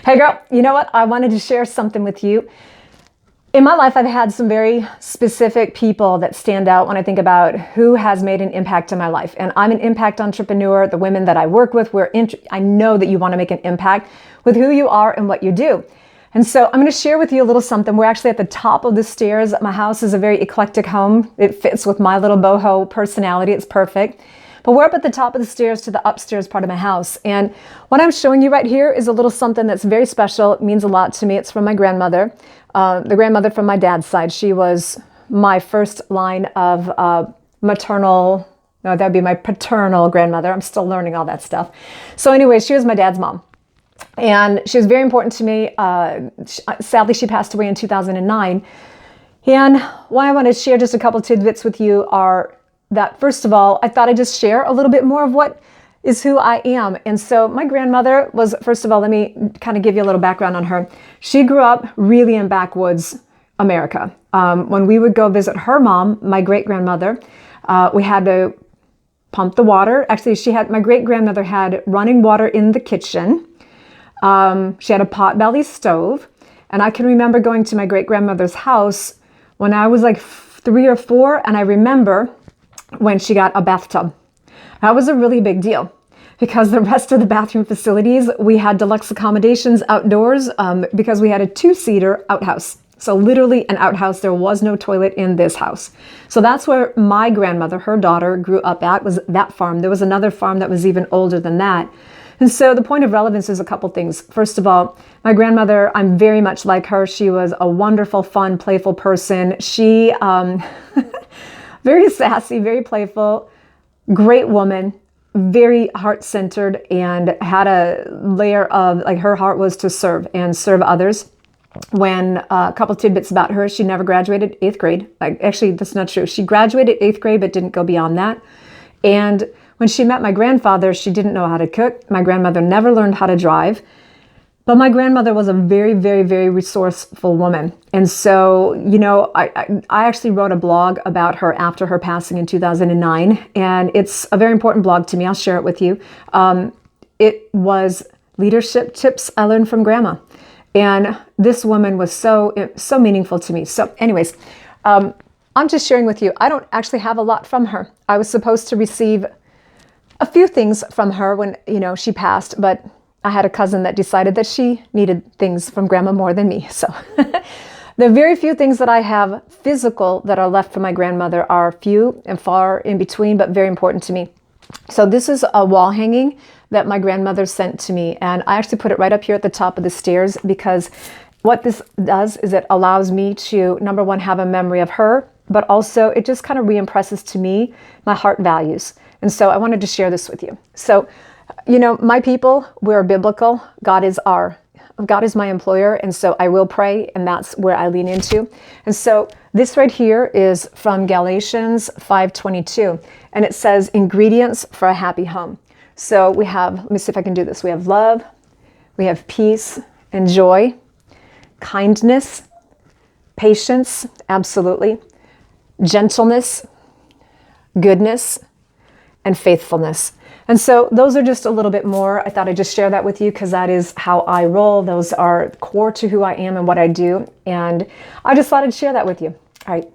Hey girl, you know what? I wanted to share something with you. In my life, I've had some very specific people that stand out when I think about who has made an impact in my life. And I'm an impact entrepreneur. The women that I work with, I know that you want to make an impact with who you are and what you do. And so I'm going to share with you a little something. We're actually at the top of the stairs. My house is a very eclectic home. It fits with my little boho personality. It's perfect. But we're up at the top of the stairs to the upstairs part of my house. And what I'm showing you right here is a little something that's very special. It means a lot to me. It's from my grandmother, the grandmother from my dad's side. She was my first line of maternal, no, that'd be my paternal grandmother. I'm still learning all that stuff. So anyway, she was my dad's mom. And she was very important to me. Sadly, she passed away in 2009. And why I want to share just a couple tidbits with you are that, first of all, I thought I'd just share a little bit more of what is who I am. And so my grandmother was, first of all, let me kind of give you a little background on her. She grew up really in backwoods America. When we would go visit her mom, my great-grandmother, we had to pump the water. Actually, my great-grandmother had running water in the kitchen. She had a potbelly stove. And I can remember going to my great-grandmother's house when I was like 3 or 4, and I remember when she got a bathtub. That was a really big deal because the rest of the bathroom facilities, we had deluxe accommodations outdoors because we had a 2-seater outhouse. So literally an outhouse. There was no toilet in this house. So that's where my grandmother, her daughter, grew up at, was that farm. There was another farm that was even older than that. And so the point of relevance is a couple things. First of all, my grandmother, I'm very much like her. She was a wonderful, fun, playful person. She, very sassy, very playful, great woman, very heart-centered, and had a layer of, like, her heart was to serve and serve others. When a couple tidbits about her, she never graduated 8th grade. Actually, that's not true. She graduated 8th grade, but didn't go beyond that. And when she met my grandfather, she didn't know how to cook. My grandmother never learned how to drive. But my grandmother was a very, very, very resourceful woman. And so, you know, I actually wrote a blog about her after her passing in 2009. And it's a very important blog to me. I'll share it with you. It was leadership tips I learned from Grandma. And this woman was so meaningful to me. So anyways, I'm just sharing with you. I don't actually have a lot from her. I was supposed to receive a few things from her when, you know, she passed, but I had a cousin that decided that she needed things from Grandma more than me. So the very few things that I have physical that are left from my grandmother are few and far in between, but very important to me. So this is a wall hanging that my grandmother sent to me. And I actually put it right up here at the top of the stairs because what this does is it allows me to, number one, have a memory of her, but also it just kind of re-impresses to me my heart values. And so I wanted to share this with you. So, you know, my people, we're biblical. God is my employer. And so I will pray, and that's where I lean into. And so this right here is from Galatians 5:22. And it says ingredients for a happy home. So we have, let me see if I can do this. We have love, we have peace and joy, kindness, patience, absolutely, gentleness, goodness, and faithfulness. And so those are just a little bit more. I thought I'd just share that with you because that is how I roll. Those are core to who I am and what I do. And I just thought I'd share that with you. All right.